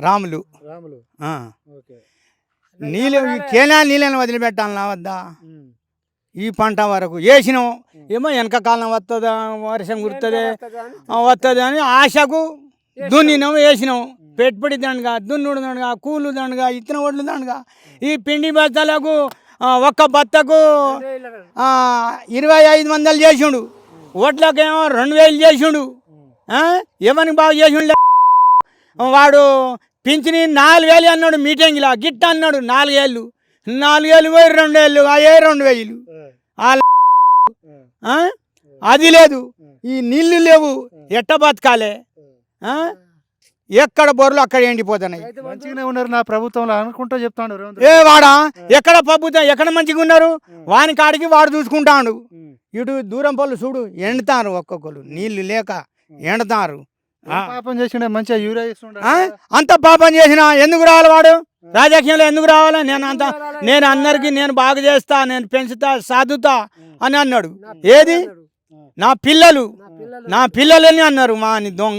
రాములు. రాములు. ఆ. ఓకే. నీళ్ళు కేనాలు నీళ్ళని వదిలిపెట్టాలన్నా వద్దా? ఈ పంట వరకు వేసినాం ఏమో వెనక కాలం వస్తుందా, వర్షం కురుతుంది వస్తుంది అని ఆశకు దున్నినాం వేసినాం. పెట్టుబడి దండగా, దున్నుడు దండగా, కూలు దండగా, ఇత్తన ఒడ్లు దండగా. ఈ పిండి బత్తలకు ఒక్క బత్తకు 2500 చేసిండు. ఒడ్లకేమో 2000 చేసిండు. ఎవరికి బాగా చేసిండు? వాడు పింఛని 4000 అన్నాడు మీటింగ్లో. గిట్ట అన్నాడు 4 ఏళ్ళు. 4 ఏళ్ళు పోయి 2 ఏళ్ళు అయ్యే 2000. అది లేదు, ఈ నీళ్లు లేవు, ఎట్ట బతకాలే? ఎక్కడ బొర్రలు అక్కడ ఎండిపోతున్నాయి. మంచిగానే ఉన్నారు నా ప్రభుత్వంలో అనుకుంటూ చెప్తాను. ఏ వాడా ఎక్కడ ప్రభుత్వం ఎక్కడ మంచిగా ఉన్నారు? వాని కాడికి వాడు చూసుకుంటాడు. ఇటు దూరం పళ్ళు చూడు ఎండుతారు, ఒక్కొక్కరు నీళ్లు లేక ఎండుతారు. పాపం చేసిండే మంచిగా యూరియా ఇస్తుండే. అంత పాపం చేసినా ఎందుకు రావాలి వాడు? రాజకీయంలో ఎందుకు రావాలి? నేను అందరికి నేను బాగు చేస్తా, నేను పెంచుతా, సాదుతా అని అన్నాడు. ఏది నా పిల్లలని అన్నారు. మా దొంగ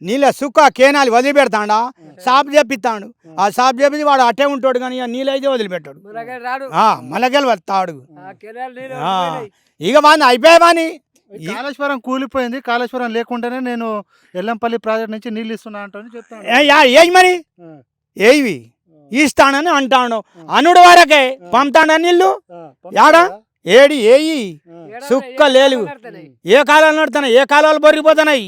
నీళ్ళ సుక్క కేనాలి వదిలిపెడతాడా? సాపు చెప్పిస్తాడు. ఆ సాపు చెప్పి వాడు అట్టే ఉంటాడు, కానీ నీళ్ళు అయితే వదిలిపెట్టాడు. మలకెళ్ళి వస్తాడు. ఇక వాడిని అయిపోయావాని. కాళేశ్వరం కూలిపోయింది, కాళేశ్వరం లేకుండానే నేను ఎల్లంపల్లి ప్రాజెక్ట్ నుంచి నీళ్ళు ఇస్తున్నా అంటాను చెప్తాను. ఏవి మరి ఏవి ఇస్తానని అంటాడు. అనుడు వరకే పంపుతాడా నీళ్ళు? యాడా ఏడి ఏయి సుక్క లేవు. ఏ కాలాలు నడుతున్నాయి, ఏ కాలాలు బొరిగిపోతున్నాయి,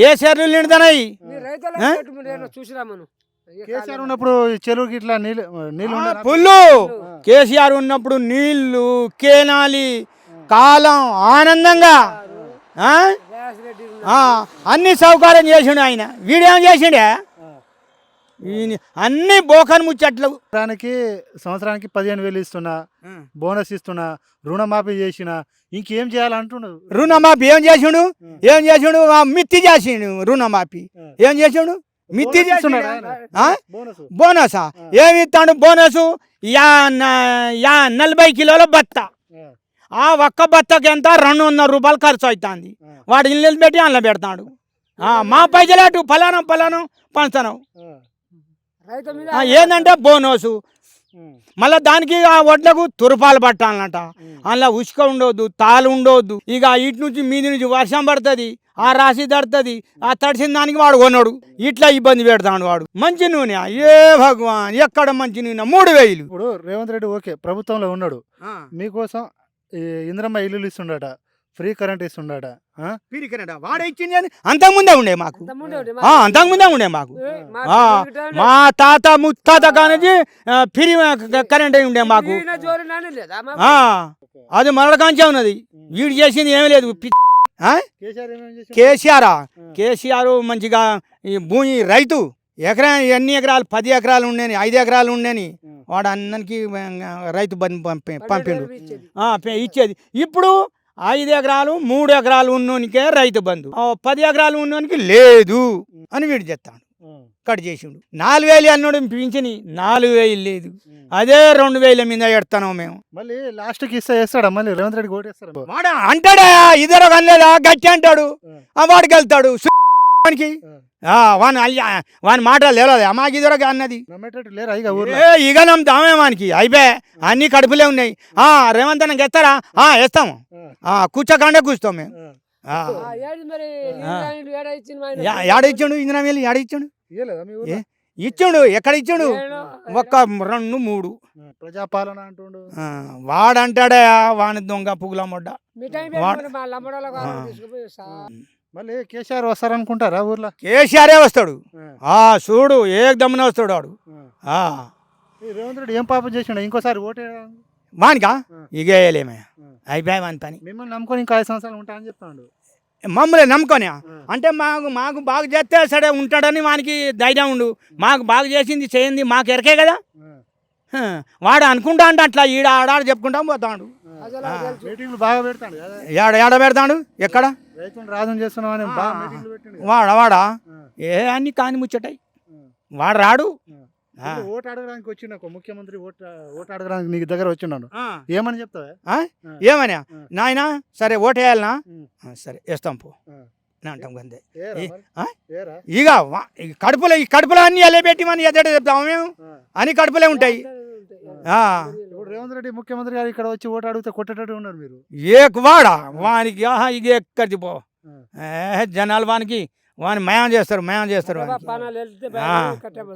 ఏ చెరువులు నిండుతున్నాయి. కేసీఆర్ ఉన్నప్పుడు చెరువుకి ఇట్లా నీళ్ళు పుల్లు. కేసీఆర్ ఉన్నప్పుడు నీళ్లు కేనాలి కాలం ఆనందంగా అన్ని సౌకర్యం చేసిండు ఆయన. వీడేం చేసిండే? అన్ని బోకన్ ముచ్చట్లు. సంవత్సరానికి 15,000 ఇస్తున్నా, బోనస్ ఇస్తున్నా, రుణమాఫీ చేసిన, ఇంకేం చేయాలంటున్నాడు. రుణమాఫీ ఏం చేసిండు? మిత్తి చేసిండు. రుణమాఫీ ఏం చేసిండు? మిత్తి చేస్తున్నాడు. బోనసా ఏమి ఇస్తాడు? బోనసు 40 కిలోల బత్త. ఆ ఒక్క బత్తకి ఎంత 200 రూపాయలు ఖర్చు అవుతుంది. వాడు ఇల్లు పెట్టి అందులో పెడతాడు. మా పైసలేటు ఫలానం పంచుతాను. ఏంటంటే బోనసు. మళ్ళీ దానికి ఆ వడ్లకు తురపాలు పట్టాలన్నట. అందులో ఉసుక ఉండవద్దు, తాలు ఉండవద్దు. ఇక ఇటు నుంచి మీది నుంచి వర్షం పడుతుంది, ఆ రాశి తడుతుంది. ఆ తడిసిన దానికి వాడు కొన్నాడు. ఇట్లా ఇబ్బంది పెడతాడు వాడు. మంచి నూనె ఏ భగవాన్ ఎక్కడ మంచి నూనె 3000. ఇప్పుడు రేవంత్ రెడ్డి ఓకే ప్రభుత్వంలో ఉన్నాడు, మీకోసం ఇంద్రమ్మ ఇల్లు ఇస్తుండట, ఫ్రీ కరెంట్ ఇస్తుండట. వాడే ఇచ్చింది. అంతకుముందే ఉండే మాకు, మా తాత ముత్తాత కానించి ఫ్రీ కరెంట్ ఉండే మాకు. అది మరొకంచే ఉన్నది. వీడు చేసింది ఏమీ లేదు. కేసీఆర్ మంచిగా ఈ భూమి రైతు ఎన్ని ఎకరాలు 10 ఎకరాలు ఉండేని, 5 ఎకరాలు ఉండేని. వాడు అందరికి రైతు పంపిండు ఇచ్చేది. ఇప్పుడు 5 ఎకరాలు 3 ఎకరాలు ఉన్నోనికే రైతు బంధు, 10 ఎకరాలు ఉన్నోనికి లేదు అని వీడు చెప్తాడు. కట్ చేసిండు. 4000 అన్నాడు పింఛని, 4000 లేదు. అదే 2000 మీద ఎడతాను మేము. మళ్ళీ లాస్ట్కి ఇస్తాడా మళ్ళీ రేవంత్ రెడ్డి ఓటేస్తాడు? వాడు అంటాడా ఇద్దరు కనలేదా గట్టి అంటాడు. వాడికి వెళ్తాడు వాని మాటలు లేదా? మాకు ఇద్దరు అన్నది ఇక నమ్ముతామే వానికి. అయిపోయా అన్ని కడుపులే ఉన్నాయి. రేవంత్ అన్నకి ఎత్తారా? వేస్తాము. కూర్చోకండే కూర్చుతాం మేము. ఏడ ఇచ్చాడు ఇందిరా వెళ్ళి? ఏడ ఇచ్చాడు? ఇచ్చాడు. ఎక్కడ ఇచ్చాడు? 1 2 3 ప్రజాపాలన అంటుండు. వాడంటాడా వాని దొంగ పుగుల మొడ్డ. మళ్ళీ కేసీఆర్ వస్తారనుకుంటారా ఊర్లో? కేసీఆరే వస్తాడు. చూడు ఏకదమ్మున వస్తాడు వాడు. రేవంత్ రెడ్డి ఏం పాపం చేసిండు? ఇంకోసారి ఓటే వానికా? ఇక వేయలేమే, అయిపోయాయి వాని పని. మిమ్మల్ని నమ్ముకొని ఇంకా 5 సంవత్సరాలు ఉంటా అని చెప్తాడు. మమ్మల్ని నమ్ముకొని అంటే మాకు బాగా చేస్తే సరే ఉంటాడని వానికి ధైర్యం ఉండు. మాకు బాగా చేసింది చేయింది మాకు ఎరకే కదా. వాడు అనుకుంటా అంటే అట్లా ఈడ ఆడాడు చెప్పుకుంటా పోతాడు. బాగా పెడతాడు. ఏడ పెడతాడు? ఎక్కడ? రాజం చేస్తున్నామని వాడా అన్ని కాని ముచ్చటాయి. వాడు రాడు. ఆ. ఇప్పుడు ఓటు అడగడానికి వచ్చిన ఒక ముఖ్యమంత్రి ఓటు అడగడానికి నీ దగ్గర వచ్చిన్నాను ఆ. ఏమని చెప్తావా ఆ? ఏమన్నా ఆ. నాయనా సరే ఓటు వేయాలనా ఉమ్. సరే వేస్తాం పో ఆ. అని అంటాం అంతే ఏరా ఏ- మరి? ఆ? ఏరా? ఇక ఈ కడుపులో అన్ని ఎలబెట్టి మన ఎదట చెప్తాము మేము ఆ. అని కడుపులే ఉంటాయి ఆ. ఇప్పుడు రేవంత్ రెడ్డి ముఖ్యమంత్రి గారు ఇక్కడ వచ్చి ఓటు అడిగితే కొట్టేటట్టు ఉన్నారు మీరు వాడా వానికి ఆహా ఇక ఎక్కడిది పో ఆ. జనాలు వానికి వాని మయం చేస్తారు వానికి. పానాలు వెళ్తే ఆ. కట్టబోతుంది